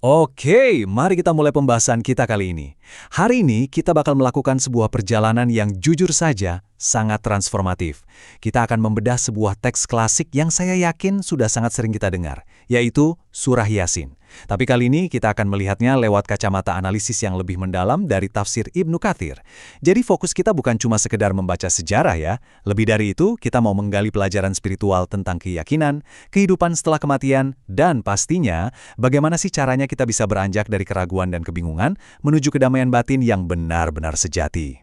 Oke, mari kita mulai pembahasan kita kali ini. Hari ini kita bakal melakukan sebuah perjalanan yang jujur saja sangat transformatif. Kita akan membedah sebuah teks klasik yang saya yakin sudah sangat sering kita dengar, yaitu Surah Yasin. Tapi kali ini kita akan melihatnya lewat kacamata analisis yang lebih mendalam dari tafsir Ibnu Katsir. Jadi fokus kita bukan cuma sekedar membaca sejarah ya. Lebih dari itu, kita mau menggali pelajaran spiritual tentang keyakinan, kehidupan setelah kematian, dan pastinya bagaimana sih caranya kita bisa beranjak dari keraguan dan kebingungan menuju kedamaian batin yang benar-benar sejati.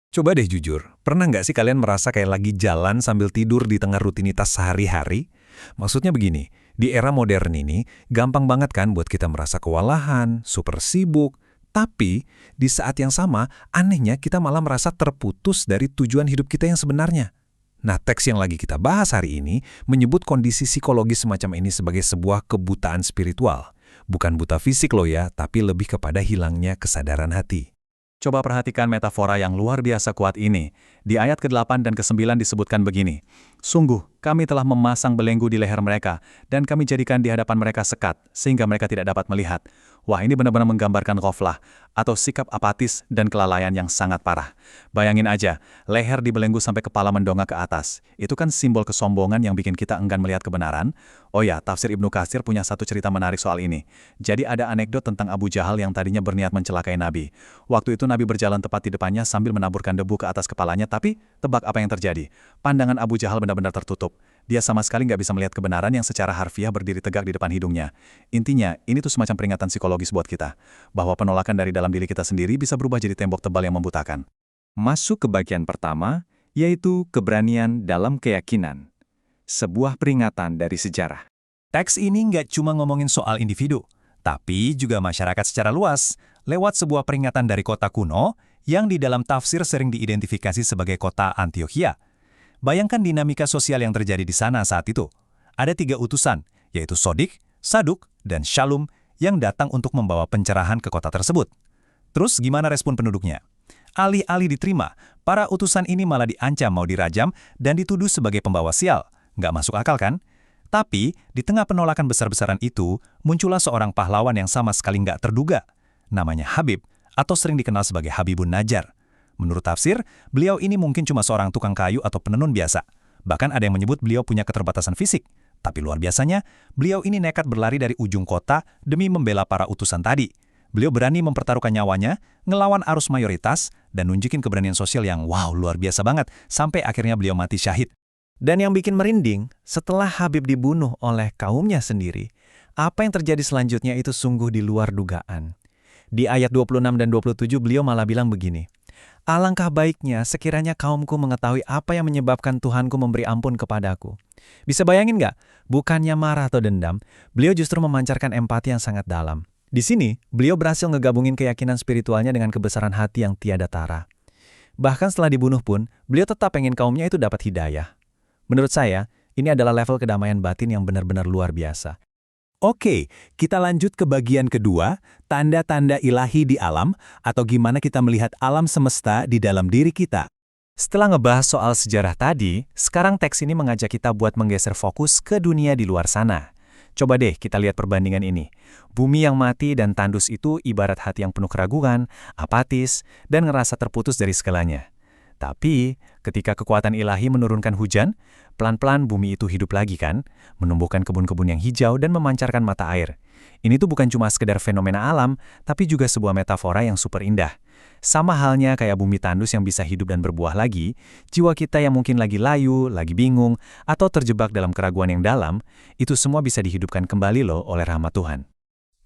Coba deh jujur, pernah nggak sih kalian merasa kayak lagi jalan sambil tidur di tengah rutinitas sehari-hari? Maksudnya begini, di era modern ini, gampang banget kan buat kita merasa kewalahan, super sibuk, tapi di saat yang sama, anehnya kita malah merasa terputus dari tujuan hidup kita yang sebenarnya. Nah, teks yang lagi kita bahas hari ini menyebut kondisi psikologis semacam ini sebagai sebuah kebutaan spiritual. Bukan buta fisik loh ya, tapi lebih kepada hilangnya kesadaran hati. Coba perhatikan metafora yang luar biasa kuat ini. Di ayat ke-8 dan ke-9 disebutkan begini, "Sungguh, kami telah memasang belenggu di leher mereka, dan kami jadikan di hadapan mereka sekat, sehingga mereka tidak dapat melihat." Wah, ini benar-benar menggambarkan ghaflah, atau sikap apatis dan kelalaian yang sangat parah. Bayangin aja, leher dibelenggu sampai kepala mendongak ke atas. Itu kan simbol kesombongan yang bikin kita enggan melihat kebenaran. Oh ya, tafsir Ibnu Katsir punya satu cerita menarik soal ini. Jadi ada anekdot tentang Abu Jahal yang tadinya berniat mencelakai Nabi. Waktu itu Nabi berjalan tepat di depannya sambil menaburkan debu ke atas kepalanya, tapi tebak apa yang terjadi? Pandangan Abu Jahal benar-benar tertutup. Dia sama sekali nggak bisa melihat kebenaran yang secara harfiah berdiri tegak di depan hidungnya. Intinya, ini tuh semacam peringatan psikologis buat kita, bahwa penolakan dari dalam diri kita sendiri bisa berubah jadi tembok tebal yang membutakan. Masuk ke bagian pertama, yaitu keberanian dalam keyakinan. Sebuah peringatan dari sejarah. Teks ini nggak cuma ngomongin soal individu, tapi juga masyarakat secara luas, lewat sebuah peringatan dari kota kuno yang di dalam tafsir sering diidentifikasi sebagai kota Antiokhia. Bayangkan dinamika sosial yang terjadi di sana saat itu. Ada 3 utusan, yaitu Sodik, Saduk, dan Shalum yang datang untuk membawa pencerahan ke kota tersebut. Terus gimana respon penduduknya? Alih-alih diterima, para utusan ini malah diancam mau dirajam dan dituduh sebagai pembawa sial. Nggak masuk akal kan? Tapi, di tengah penolakan besar-besaran itu, muncullah seorang pahlawan yang sama sekali nggak terduga. Namanya Habib, atau sering dikenal sebagai Habibun Najjar. Menurut tafsir, beliau ini mungkin cuma seorang tukang kayu atau penenun biasa. Bahkan ada yang menyebut beliau punya keterbatasan fisik. Tapi luar biasanya, beliau ini nekat berlari dari ujung kota demi membela para utusan tadi. Beliau berani mempertaruhkan nyawanya, ngelawan arus mayoritas, dan nunjukin keberanian sosial yang wow, luar biasa banget, sampai akhirnya beliau mati syahid. Dan yang bikin merinding, setelah Habib dibunuh oleh kaumnya sendiri, apa yang terjadi selanjutnya itu sungguh di luar dugaan. Di ayat 26 dan 27 beliau malah bilang begini, "Alangkah baiknya sekiranya kaumku mengetahui apa yang menyebabkan Tuhanku memberi ampun kepadaku." Bisa bayangin nggak? Bukannya marah atau dendam, beliau justru memancarkan empati yang sangat dalam. Di sini, beliau berhasil ngegabungin keyakinan spiritualnya dengan kebesaran hati yang tiada tara. Bahkan setelah dibunuh pun, beliau tetap pengen kaumnya itu dapat hidayah. Menurut saya, ini adalah level kedamaian batin yang benar-benar luar biasa. Oke, kita lanjut ke bagian kedua, tanda-tanda ilahi di alam, atau gimana kita melihat alam semesta di dalam diri kita. Setelah ngebahas soal sejarah tadi, sekarang teks ini mengajak kita buat menggeser fokus ke dunia di luar sana. Coba deh kita lihat perbandingan ini. Bumi yang mati dan tandus itu ibarat hati yang penuh keraguan, apatis, dan ngerasa terputus dari segalanya. Tapi, ketika kekuatan ilahi menurunkan hujan, pelan-pelan bumi itu hidup lagi kan, menumbuhkan kebun-kebun yang hijau dan memancarkan mata air. Ini tuh bukan cuma sekedar fenomena alam, tapi juga sebuah metafora yang super indah. Sama halnya kayak bumi tandus yang bisa hidup dan berbuah lagi, jiwa kita yang mungkin lagi layu, lagi bingung, atau terjebak dalam keraguan yang dalam, itu semua bisa dihidupkan kembali loh oleh rahmat Tuhan.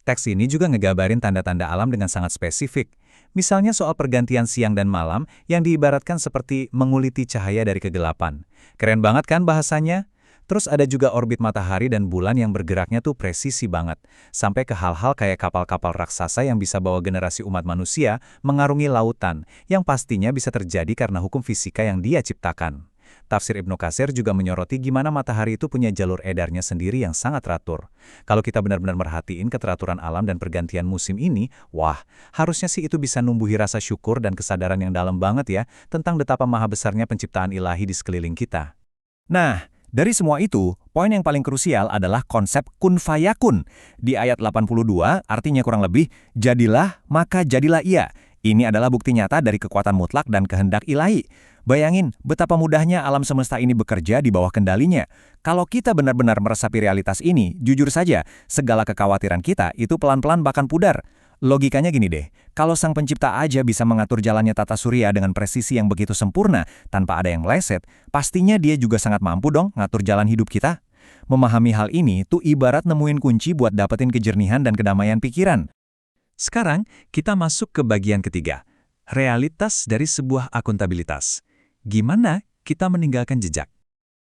Teks ini juga ngegabarin tanda-tanda alam dengan sangat spesifik. Misalnya soal pergantian siang dan malam yang diibaratkan seperti menguliti cahaya dari kegelapan. Keren banget kan bahasanya? Terus ada juga orbit matahari dan bulan yang bergeraknya tuh presisi banget. Sampai ke hal-hal kayak kapal-kapal raksasa yang bisa bawa generasi umat manusia mengarungi lautan, yang pastinya bisa terjadi karena hukum fisika yang dia ciptakan. Tafsir Ibnu Katsir juga menyoroti gimana matahari itu punya jalur edarnya sendiri yang sangat teratur. Kalau kita benar-benar merhatiin keteraturan alam dan pergantian musim ini, wah, harusnya sih itu bisa numbuhi rasa syukur dan kesadaran yang dalam banget ya, tentang betapa maha besarnya penciptaan ilahi di sekeliling kita. Nah, Dari semua itu, poin yang paling krusial adalah konsep kun fayakun. Di ayat 82, artinya kurang lebih, jadilah, maka jadilah ia. Ini adalah bukti nyata dari kekuatan mutlak dan kehendak ilahi. Bayangin betapa mudahnya alam semesta ini bekerja di bawah kendalinya. Kalau kita benar-benar meresapi realitas ini, jujur saja, segala kekhawatiran kita itu pelan-pelan bahkan pudar. Logikanya gini deh, kalau sang pencipta aja bisa mengatur jalannya tata surya dengan presisi yang begitu sempurna, tanpa ada yang meleset, pastinya dia juga sangat mampu dong ngatur jalan hidup kita. Memahami hal ini tuh ibarat nemuin kunci buat dapetin kejernihan dan kedamaian pikiran. Sekarang, kita masuk ke bagian ketiga. Realitas dari sebuah akuntabilitas. Gimana kita meninggalkan jejak?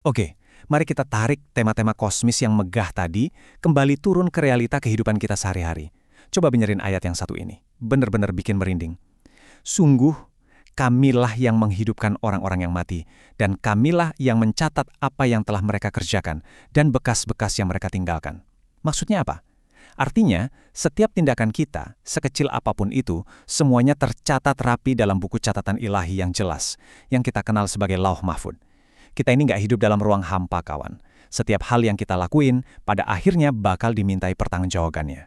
Oke, mari kita tarik tema-tema kosmis yang megah tadi, kembali turun ke realita kehidupan kita sehari-hari. Coba benerin ayat yang satu ini. Bener-bener bikin merinding. Sungguh, kamilah yang menghidupkan orang-orang yang mati, dan kamilah yang mencatat apa yang telah mereka kerjakan, dan bekas-bekas yang mereka tinggalkan. Maksudnya apa? Artinya, setiap tindakan kita, sekecil apapun itu, semuanya tercatat rapi dalam buku catatan ilahi yang jelas, yang kita kenal sebagai Lauh Mahfud. Kita ini nggak hidup dalam ruang hampa, kawan. Setiap hal yang kita lakuin, pada akhirnya bakal dimintai pertanggungjawabannya.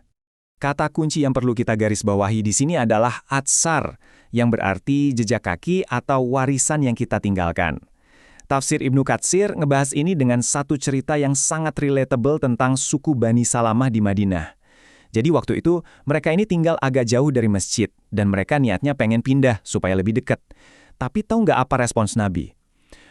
Kata kunci yang perlu kita garis bawahi di sini adalah atsar, yang berarti jejak kaki atau warisan yang kita tinggalkan. Tafsir Ibnu Katsir ngebahas ini dengan satu cerita yang sangat relatable tentang suku Bani Salamah di Madinah. Jadi waktu itu, mereka ini tinggal agak jauh dari masjid, dan mereka niatnya pengen pindah supaya lebih dekat. Tapi tahu nggak apa respons Nabi?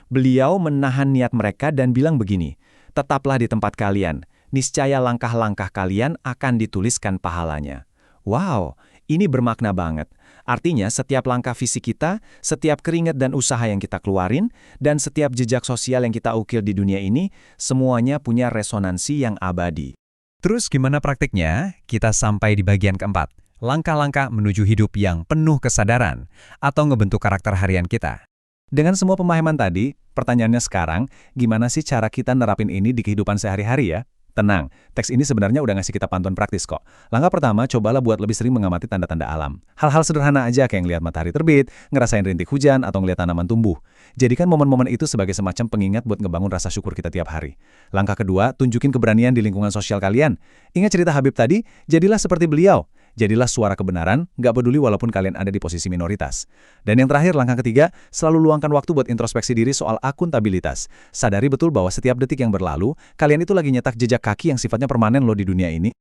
Beliau menahan niat mereka dan bilang begini, "Tetaplah di tempat kalian. Niscaya langkah-langkah kalian akan dituliskan pahalanya." Wow, ini bermakna banget. Artinya setiap langkah fisik kita, setiap keringat dan usaha yang kita keluarin, dan setiap jejak sosial yang kita ukir di dunia ini, semuanya punya resonansi yang abadi. Terus gimana praktiknya? Kita sampai di bagian keempat. Langkah-langkah menuju hidup yang penuh kesadaran, atau ngebentuk karakter harian kita. Dengan semua pemahaman tadi, pertanyaannya sekarang, gimana sih cara kita nerapin ini di kehidupan sehari-hari ya? Tenang, teks ini sebenarnya udah ngasih kita pantuan praktis kok. Langkah pertama, cobalah buat lebih sering mengamati tanda-tanda alam. Hal-hal sederhana aja kayak ngeliat matahari terbit, ngerasain rintik hujan, atau ngeliat tanaman tumbuh. Jadikan momen-momen itu sebagai semacam pengingat buat ngebangun rasa syukur kita tiap hari. Langkah kedua, tunjukin keberanian di lingkungan sosial kalian. Ingat cerita Habib tadi, jadilah seperti beliau. Jadilah suara kebenaran, nggak peduli walaupun kalian ada di posisi minoritas. Dan yang terakhir, langkah ketiga, selalu luangkan waktu buat introspeksi diri soal akuntabilitas. Sadari betul bahwa setiap detik yang berlalu, kalian itu lagi nyetak jejak kaki yang sifatnya permanen loh di dunia ini.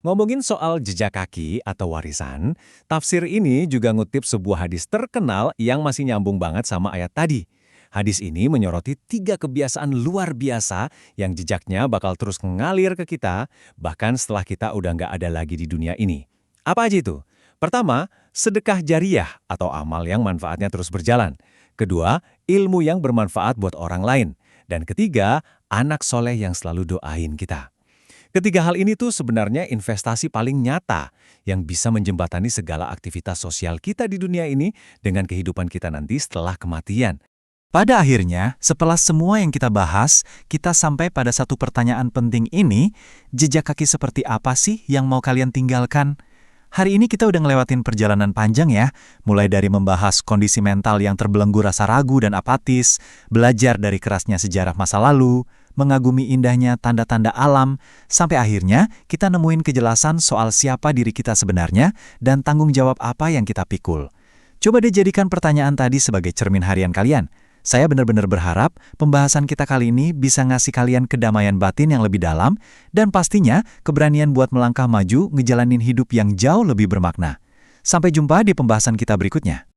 Ngomongin soal jejak kaki atau warisan, tafsir ini juga ngutip sebuah hadis terkenal yang masih nyambung banget sama ayat tadi. Hadis ini menyoroti 3 kebiasaan luar biasa yang jejaknya bakal terus ngalir ke kita, bahkan setelah kita udah nggak ada lagi di dunia ini. Apa aja itu? Pertama, sedekah jariyah atau amal yang manfaatnya terus berjalan. Kedua, ilmu yang bermanfaat buat orang lain. Dan ketiga, anak soleh yang selalu doain kita. Ketiga hal ini tuh sebenarnya investasi paling nyata yang bisa menjembatani segala aktivitas sosial kita di dunia ini dengan kehidupan kita nanti setelah kematian. Pada akhirnya, setelah semua yang kita bahas, kita sampai pada satu pertanyaan penting ini, jejak kaki seperti apa sih yang mau kalian tinggalkan? Hari ini kita udah ngelewatin perjalanan panjang ya, mulai dari membahas kondisi mental yang terbelenggu rasa ragu dan apatis, belajar dari kerasnya sejarah masa lalu, mengagumi indahnya tanda-tanda alam, sampai akhirnya kita nemuin kejelasan soal siapa diri kita sebenarnya dan tanggung jawab apa yang kita pikul. Coba deh jadikan pertanyaan tadi sebagai cermin harian kalian. Saya benar-benar berharap pembahasan kita kali ini bisa ngasih kalian kedamaian batin yang lebih dalam dan pastinya keberanian buat melangkah maju ngejalanin hidup yang jauh lebih bermakna. Sampai jumpa di pembahasan kita berikutnya.